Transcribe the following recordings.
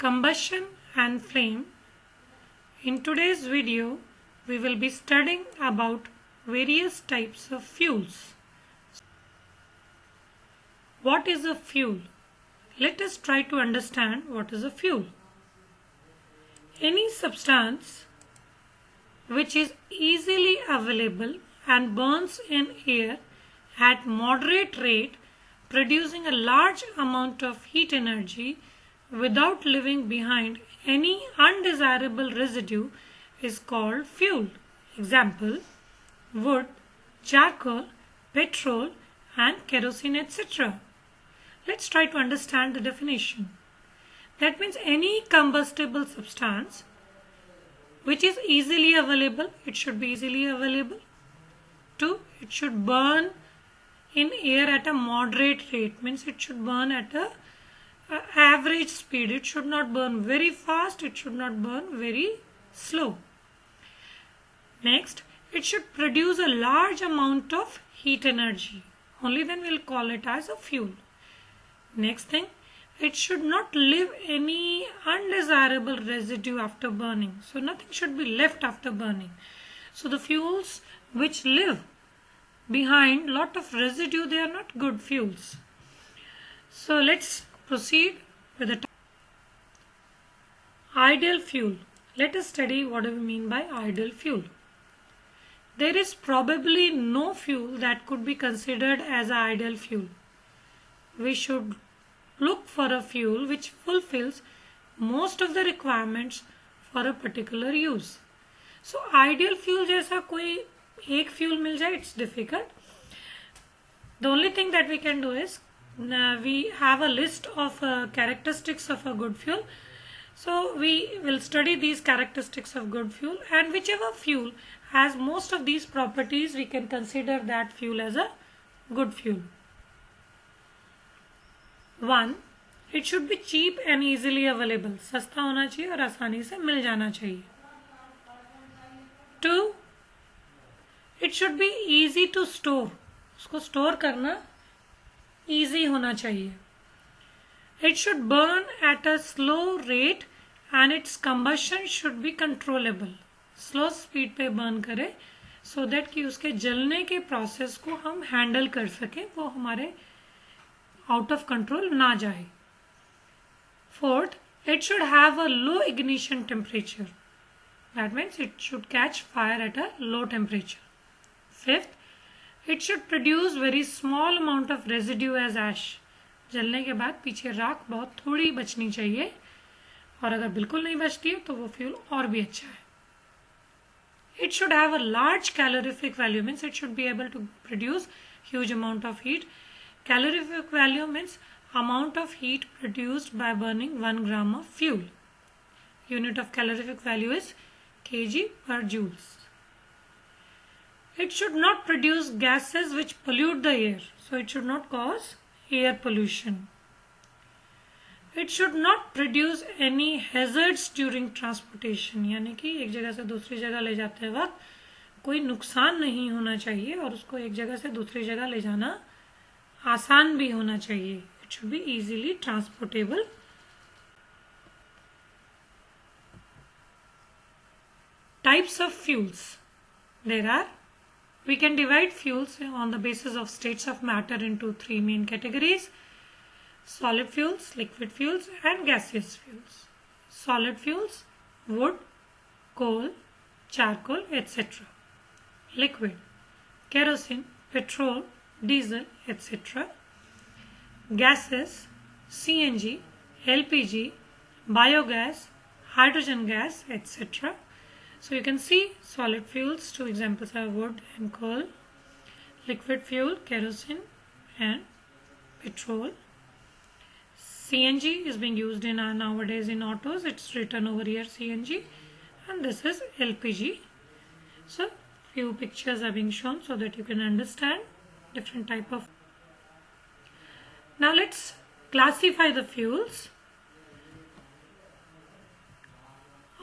Combustion and flame. In today's video, we will be studying about various types of fuels. What is a fuel? Let us try to understand what is a fuel. Any substance which is easily available and burns in air at moderate rate, producing a large amount of heat energy without leaving behind any undesirable residue is called fuel. Example: wood, charcoal, petrol and kerosene, etc. Let's try to understand the definition. That means any combustible substance which is easily available, it should be easily available. 2. It should burn in air at a moderate rate, means it should burn at a average speed. It should not burn very fast, it should not burn very slow. Next, it should produce a large amount of heat energy. Only then we'll call it as a fuel. Next thing, it should not leave any undesirable residue after burning. So nothing should be left after burning. So the fuels which leave behind lot of residue, they are not good fuels. So let's proceed with the ideal fuel. Let us study what do we mean by ideal fuel. There is probably no fuel that could be considered as an ideal fuel. We should look for a fuel which fulfills most of the requirements for a particular use. So ideal fuel जैसा कोई एक fuel मिल जाए, it's difficult. The only thing that we can do is we have a list of characteristics of a good fuel. So we will study these characteristics of good fuel, and whichever fuel has most of these properties, we can consider that fuel as a good fuel. 1. It should be cheap and easily available. सस्ता होना चाहिए और आसानी से मिल जाना चाहिए. 2. It should be easy to store. उसको store करना easy होना चाहिए. It should burn at a slow rate and its combustion should be controllable. Slow speed पे burn करे so that कि उसके जलने के process को हम handle कर सकें, वो हमारे out of control ना जाए. 4th, it should have a low ignition temperature. That means it should catch fire at a low temperature. 5th, it should produce very small amount of residue as ash. जलने के बाद पीछे राख बहुत थोड़ी बचनी चाहिए, और अगर बिल्कुल नहीं बचती है तो वो फ्यूल और भी अच्छा है. It should have a large calorific value, means it should be able to produce huge amount of heat. Calorific value means amount of heat produced by burning 1 gram of fuel. Unit of calorific value is kg per joules. It should not produce gases which pollute the air. So it should not cause air pollution. It should not produce any hazards during transportation. यानी कि एक जगह से दूसरी जगह ले जाते वक्त कोई नुकसान नहीं होना चाहिए, और उसको एक जगह से दूसरी जगह ले जाना आसान भी होना चाहिए. It should be easily transportable. Types of fuels. We can divide fuels on the basis of states of matter into 3 main categories: solid fuels, liquid fuels and gaseous fuels. Solid fuels: wood, coal, charcoal, etc. Liquid: kerosene, petrol, diesel, etc. Gases: CNG, LPG, biogas, hydrogen gas, etc. So you can see solid fuels, 2 examples are wood and coal. Liquid fuel, kerosene and petrol. CNG is being used in nowadays in autos. It's written over here CNG, and this is LPG. So few pictures are being shown so that you can understand different type of. Now let's classify the fuels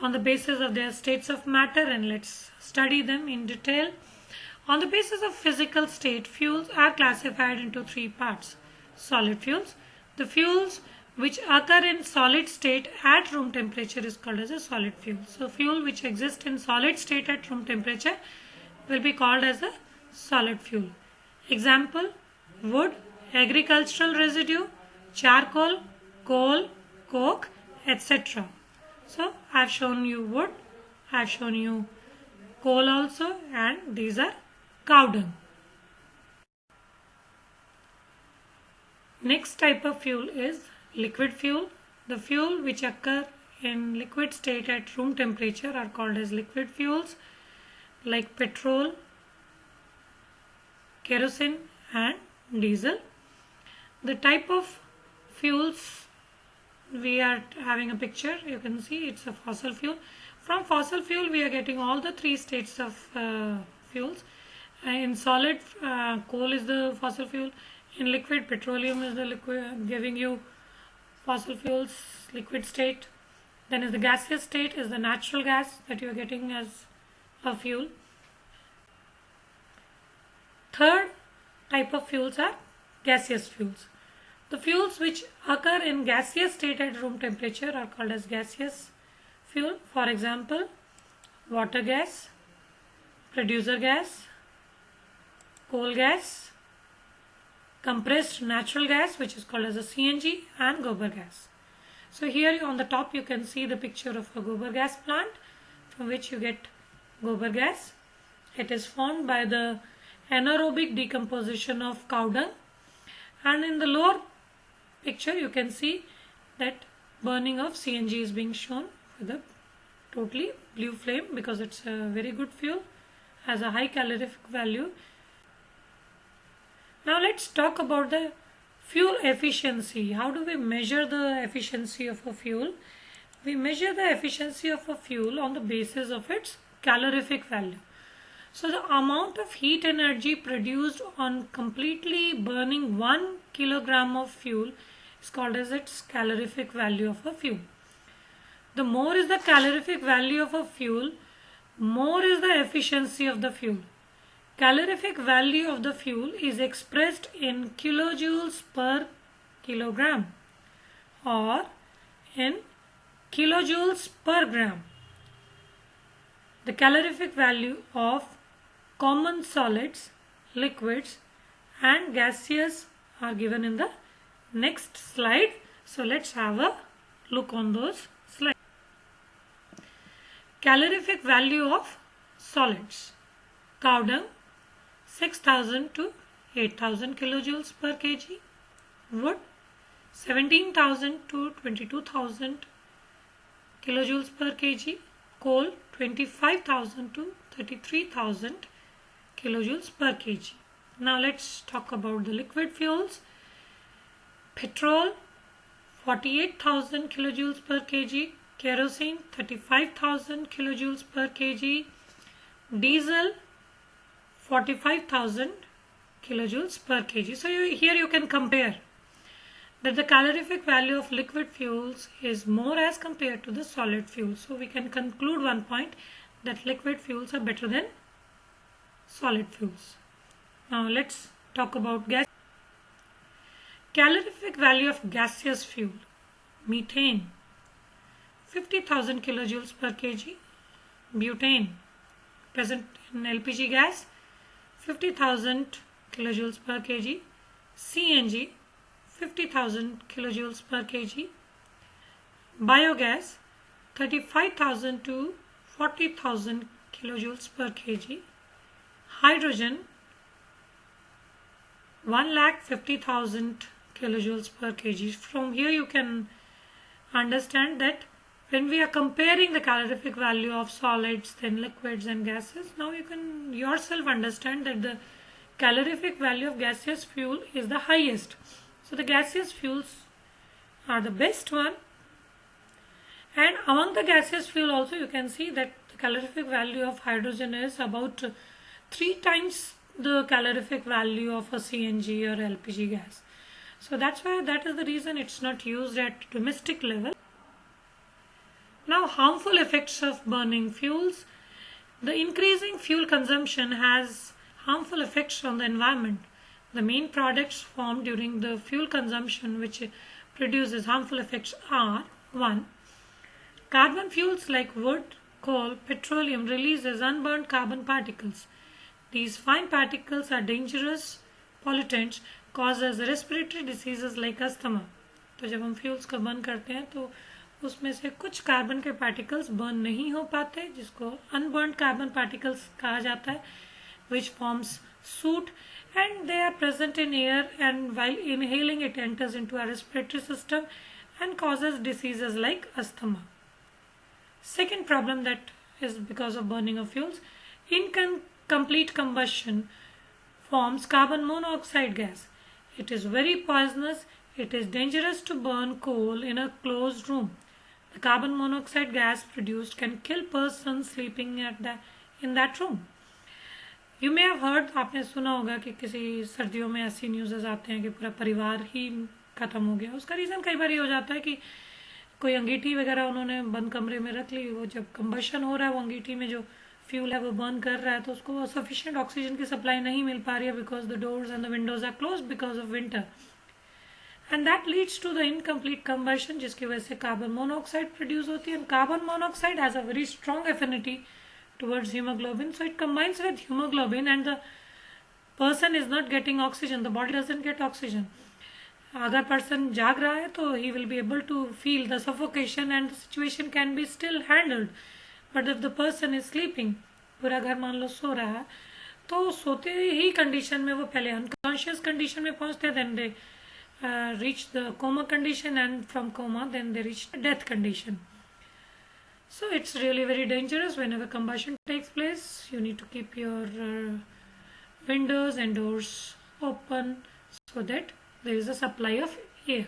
on the basis of their states of matter, and let's study them in detail. On the basis of physical state, fuels are classified into 3 parts. Solid fuels, the fuels which occur in solid state at room temperature is called as a solid fuel. So fuel which exists in solid state at room temperature will be called as a solid fuel. Example: wood, agricultural residue, charcoal, coal, coke, etc. So I have shown you wood, I have shown you coal also, and these are cow dung. Next type of fuel is liquid fuel. The fuel which occur in liquid state at room temperature are called as liquid fuels, like petrol, kerosene and diesel. The type of fuels we are having a picture, you can see it's a fossil fuel. From fossil fuel we are getting all the three states of fuels. In solid, coal is the fossil fuel. In liquid, petroleum is the liquid, giving you fossil fuels liquid state. Then is the gaseous state, is the natural gas that you are getting as a fuel. Third type of fuels are gaseous fuels. The fuels which occur in gaseous state at room temperature are called as gaseous fuel. For example, water gas, producer gas, coal gas, compressed natural gas which is called as a CNG, and gobar gas. So here on the top you can see the picture of a gobar gas plant from which you get gobar gas. It is formed by the anaerobic decomposition of cow dung, and in the lower picture you can see that burning of CNG is being shown with a totally blue flame because it's a very good fuel, has a high calorific value. Now let's talk about the fuel efficiency. How do we measure the efficiency of a fuel? We measure the efficiency of a fuel on the basis of its calorific value. So the amount of heat energy produced on completely burning 1 kilogram of fuel is called as its calorific value of a fuel. The more is the calorific value of a fuel, more is the efficiency of the fuel. Calorific value of the fuel is expressed in kilojoules per kilogram or in kilojoules per gram. The calorific value of common solids, liquids and gaseous are given in the next slide. So let's have a look on those slides. Calorific value of solids. Cow dung 6,000 to 8,000 kilojoules per kg. Wood 17,000 to 22,000 kilojoules per kg. Coal 25,000 to 33,000 kilojoules per kg. Now let's talk about the liquid fuels. Petrol 48,000 kilojoules per kg. Kerosene 35,000 kilojoules per kg. Diesel 45,000 kilojoules per kg. So here you can compare that the calorific value of liquid fuels is more as compared to the solid fuels. So we can conclude one point, that liquid fuels are better than solid fuels. Now let's talk about gas. Calorific value of gaseous fuel. Methane 50,000 kilojoules per kg. Butane present in LPG gas 50,000 kilojoules per kg. CNG 50,000 kilojoules per kg. Biogas 35,000 to 40,000 kilojoules per kg. Hydrogen 1,50,000 kilojoules per kg. From here you can understand that when we are comparing the calorific value of solids, then liquids and gases, now you can yourself understand that the calorific value of gaseous fuel is the highest. So the gaseous fuels are the best one, and among the gaseous fuel also you can see that the calorific value of hydrogen is about 3 times the calorific value of a CNG or LPG gas. So that is the reason it's not used at domestic level. Now harmful effects of burning fuels. The increasing fuel consumption has harmful effects on the environment. The main products formed during the fuel consumption, which produces harmful effects are: 1. Carbon fuels like wood, coal, petroleum releases unburned carbon particles. These fine particles are dangerous pollutants, causes respiratory diseases like asthma. तो जब हम fuels को burn करते हैं तो उसमें से कुछ कार्बन के पार्टिकल्स बर्न नहीं हो पाते, जिसको अनबर्न कार्बन पार्टिकल्स कहा जाता है, which forms soot and they are present in air, and while inhaling it enters into our respiratory system and causes diseases like asthma. Second problem that is because of burning of fuels, incomplete combustion forms carbon monoxide gas. It is very poisonous. It is dangerous to burn coal in a closed room. The carbon monoxide gas produced can kill person sleeping in that room. You may have heard, आपने सुना होगा कि किसी सर्दियों में ऐसी news आते हैं कि पूरा परिवार ही खत्म हो गया. उसका रीज़न कई बार ये हो जाता है कि कोई अंगीठी वगैरह उन्होंने बंद कमरे में रख ली, वो जब कंबशन हो रहा है वो अंगीठी में जो फ्यूल है वो बर्न कर रहा है, तो उसको सफिशिएंट ऑक्सीजन की सप्लाई नहीं मिल पा रही है, because the doors and the windows are close because of winter, and that leads to the incomplete combustion, जिसकी वजह से कार्बन मोनोऑक्साइड प्रोड्यूस होती है. Carbon monoxide has a very strong affinity towards hemoglobin, so it combines with hemoglobin and the person is not getting oxygen, the body doesn't get oxygen. अगर person जाग रहा है तो he will be able to feel the suffocation and the situation can be still handled, but if the person is sleeping, पूरा घर मान लो सो रहा है, तो सोते ही कंडीशन में वो पहले अनकॉन्शियस कंडीशन में पहुंचते हैं, then they reach the coma condition, and from coma then they reach death condition. So it's really very dangerous. Whenever combustion takes place, you need to keep your windows and doors open so that there is a supply of air.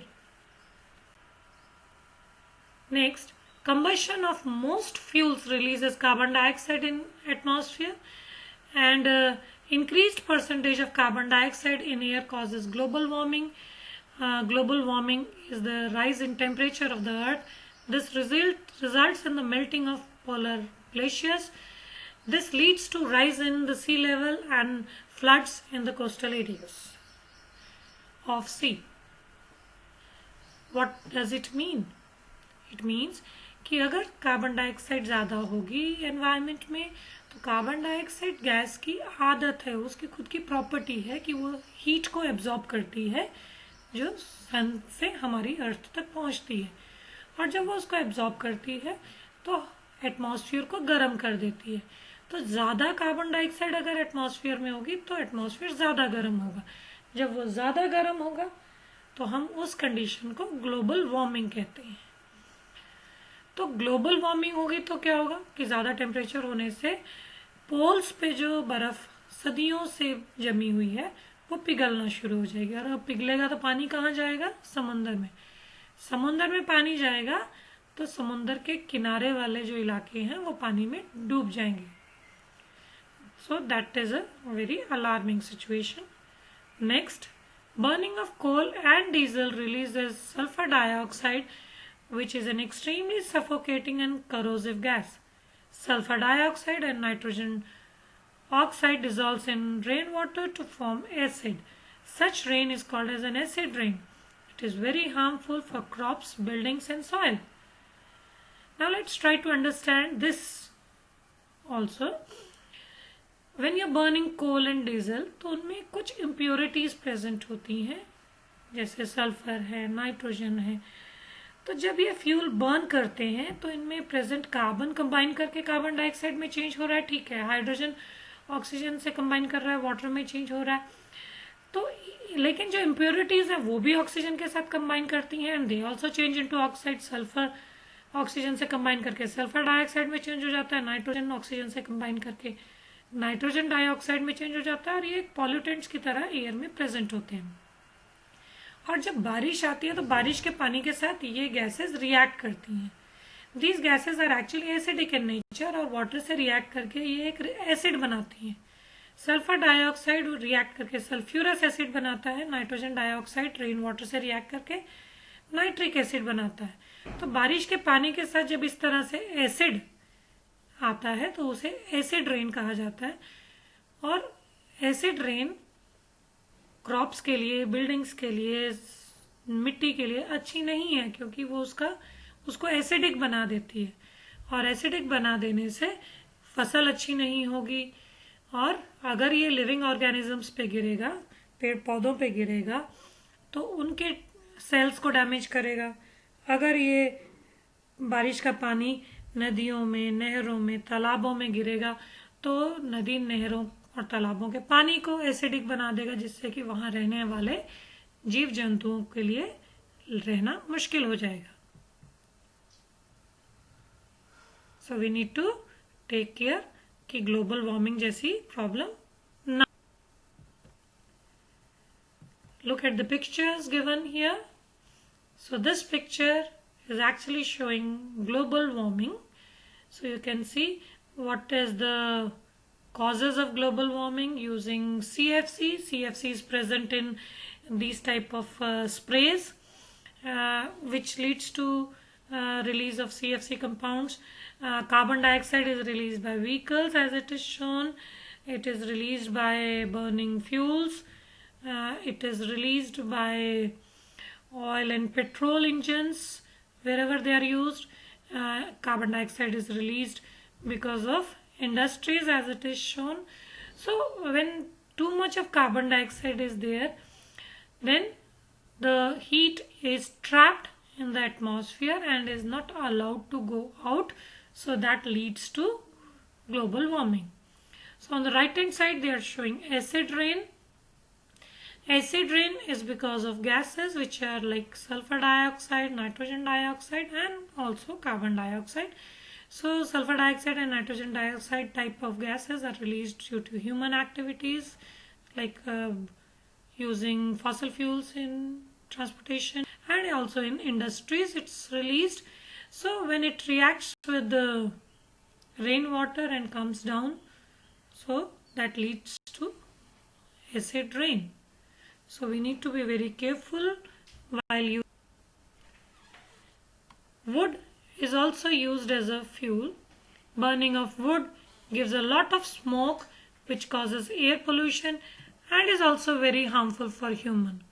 Next, combustion of most fuels releases carbon dioxide in atmosphere, and increased percentage of carbon dioxide in air causes global warming. Global warming is the rise in temperature of the earth. This results in the melting of polar glaciers. This leads to rise in the sea level and floods in the coastal areas of sea. What does it mean? It means कि अगर carbon dioxide ज़्यादा होगी environment में, तो carbon dioxide gas की आदत है, उसकी खुद की प्रॉपर्टी है कि वो हीट को एब्जॉर्ब करती है जो सन से हमारी अर्थ तक पहुंचती है, और जब वो उसको एब्जॉर्ब करती है तो एटमॉस्फेयर को गर्म कर देती है. तो ज़्यादा कार्बन डाइऑक्साइड अगर एटमॉस्फेयर में होगी तो एटमॉस्फेयर ज़्यादा गर्म होगा. जब वो ज़्यादा गर्म होगा तो हम उस कंडीशन को ग्लोबल वार्मिंग कहते हैं. तो ग्लोबल वार्मिंग होगी तो क्या होगा कि ज़्यादा टेम्परेचर होने से पोल्स पे जो बर्फ़ सदियों से जमी हुई है वो पिघलना शुरू हो जाएगी, और अब पिघलेगा तो पानी कहाँ जाएगा? समुंदर में. समुंदर में पानी जाएगा तो समुंदर के किनारे वाले जो इलाके हैं वो पानी में डूब जाएंगे. So that is a very alarming situation. Next, burning of coal and diesel releases sulphur dioxide, which is an extremely suffocating and corrosive gas. Sulfur dioxide and nitrogen oxide dissolves in rainwater to form acid. Such rain is called as an acid rain. It is very harmful for crops, buildings and soil. Now let's try to understand this also. When you're burning coal and diesel, तो उनमें कुछ impurities present होती हैं, जैसे sulphur है, nitrogen है. तो जब ये फ्यूल बर्न करते हैं तो इनमें प्रेजेंट कार्बन कंबाइन करके कार्बन डाइऑक्साइड में चेंज हो रहा है, ठीक है, हाइड्रोजन ऑक्सीजन से कंबाइन कर रहा है, वाटर में चेंज हो रहा है. तो लेकिन जो इम्प्योरिटीज है वो भी ऑक्सीजन के साथ कंबाइन करती हैं, and they also change into oxide. Sulphur oxygen से कंबाइन करके सल्फर डाइऑक्साइड में चेंज हो जाता है, नाइट्रोजन ऑक्सीजन से कंबाइन करके नाइट्रोजन डाइऑक्साइड में चेंज हो जाता है, और ये पॉल्यूटेंट्स की तरह एयर में प्रेजेंट होते हैं. और जब बारिश आती है तो बारिश के पानी के साथ ये गैसेस रिएक्ट करती हैं. These gases are actually acidic in nature, और वाटर से रिएक्ट करके ये एक एसिड बनाती हैं. सल्फर डाइऑक्साइड रिएक्ट करके सल्फ्यूरस एसिड बनाता है, नाइट्रोजन डाइऑक्साइड रेन वाटर से रिएक्ट करके नाइट्रिक एसिड बनाता है. तो बारिश के पानी के साथ जब इस तरह से एसिड आता है तो उसे एसिड रेन कहा जाता है. और एसिड रेन क्रॉप्स के लिए, बिल्डिंग्स के लिए, मिट्टी के लिए अच्छी नहीं है, क्योंकि वो उसको एसिडिक बना देती है, और एसिडिक बना देने से फसल अच्छी नहीं होगी। और अगर ये लिविंग ऑर्गेनिजम्स पे गिरेगा, पेड़ पौधों पे गिरेगा, तो उनके सेल्स को डैमेज करेगा। अगर ये बारिश का पानी नदियों में, नहरों में, तालाबों में गिरेगा, तो नदी, नहरों और तालाबों के पानी को एसिडिक बना देगा, जिससे कि वहां रहने वाले जीव जंतुओं के लिए रहना मुश्किल हो जाएगा। So we need to take care कि ग्लोबल वार्मिंग जैसी प्रॉब्लम ना। Look at the pictures given here. So this picture is actually showing global warming. So you can see what is the causes of global warming using CFC. CFC is present in these type of sprays, which leads to release of CFC compounds. Carbon dioxide is released by vehicles, as it is shown. It is released by burning fuels. It is released by oil and petrol engines. Wherever they are used, carbon dioxide is released because of industries, as it is shown. So when too much of carbon dioxide is there, then the heat is trapped in the atmosphere and is not allowed to go out. So that leads to global warming. So on the right hand side they are showing acid rain. Acid rain is because of gases which are like sulfur dioxide, nitrogen dioxide, and also carbon dioxide. So sulfur dioxide and nitrogen dioxide type of gases are released due to human activities, like using fossil fuels in transportation, and also in industries it's released. So when it reacts with the rainwater and comes down, so that leads to acid rain. So we need to be very careful while using. Wood is also used as a fuel. Burning of wood gives a lot of smoke, which causes air pollution and is also very harmful for human.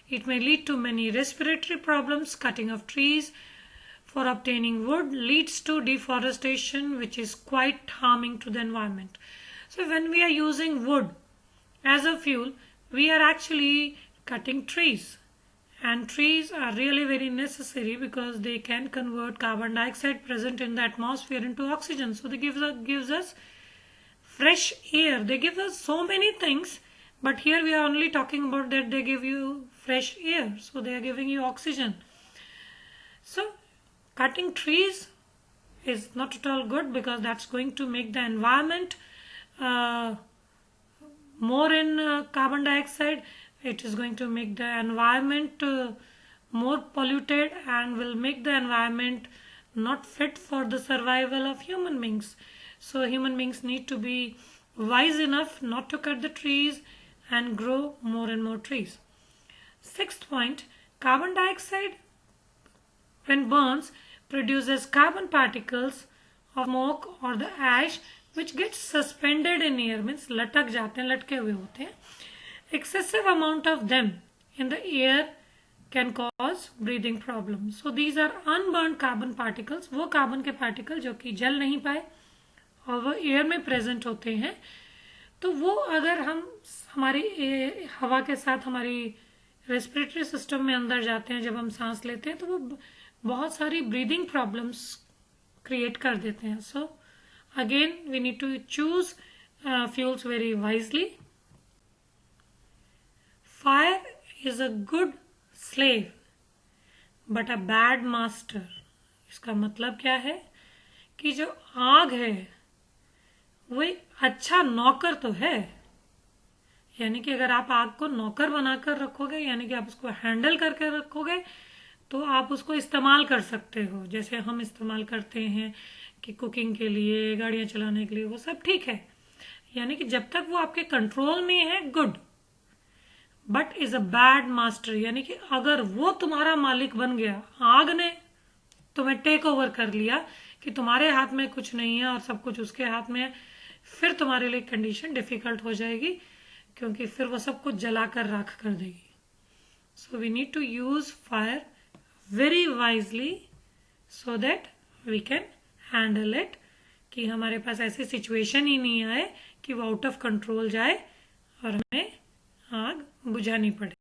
It may lead to many respiratory problems. Cutting of trees for obtaining wood leads to deforestation, which is quite harming to the environment. So when we are using wood as a fuel, we are actually cutting trees, and trees are really very necessary because they can convert carbon dioxide present in the atmosphere into oxygen. So they gives us fresh air. They give us so many things, but here we are only talking about that they give you fresh air. So they are giving you oxygen. So cutting trees is not at all good, because that's going to make the environment more in carbon dioxide. It is going to make the environment more polluted and will make the environment not fit for the survival of human beings. So human beings need to be wise enough not to cut the trees and grow more and more trees. Sixth point, carbon dioxide when burns produces carbon particles of smoke or the ash which gets suspended in air, means लटक जाते हैं, लटके हुए होते हैं. Excessive amount of them in the air can cause breathing problems. So these are unburned carbon particles. वो carbon के particle जो कि जल नहीं पाए और वो एयर में प्रेजेंट होते हैं, तो वो अगर हम हमारी हवा के साथ हमारी रेस्पिरेटरी सिस्टम में अंदर जाते हैं, जब हम सांस लेते हैं, तो वो बहुत सारी ब्रीदिंग प्रॉब्लम्स क्रिएट कर देते हैं. So again we need to choose fuels very wisely. Fire is a good slave but a bad master. इसका मतलब क्या है कि जो आग है वो अच्छा नौकर तो है, यानी कि अगर आप आग को नौकर बनाकर रखोगे, यानी कि आप उसको हैंडल करके रखोगे, तो आप उसको इस्तेमाल कर सकते हो. जैसे हम इस्तेमाल करते हैं कि कुकिंग के लिए, गाड़ियां चलाने के लिए, वो सब ठीक है. यानी कि जब तक वो आपके कंट्रोल में है, good. But is a bad master, यानी कि अगर वो तुम्हारा मालिक बन गया, आग ने तुम्हें टेक ओवर कर लिया कि तुम्हारे हाथ में कुछ नहीं है और सब कुछ उसके हाथ में है, फिर तुम्हारे लिए कंडीशन डिफिकल्ट हो जाएगी, क्योंकि फिर वो सब कुछ जलाकर राख कर देगी. So we need to use fire very wisely so that we can handle it, कि हमारे पास ऐसी सिचुएशन ही नहीं आए कि वो आउट ऑफ कंट्रोल जाए और हमें आग बुझानी पड़े.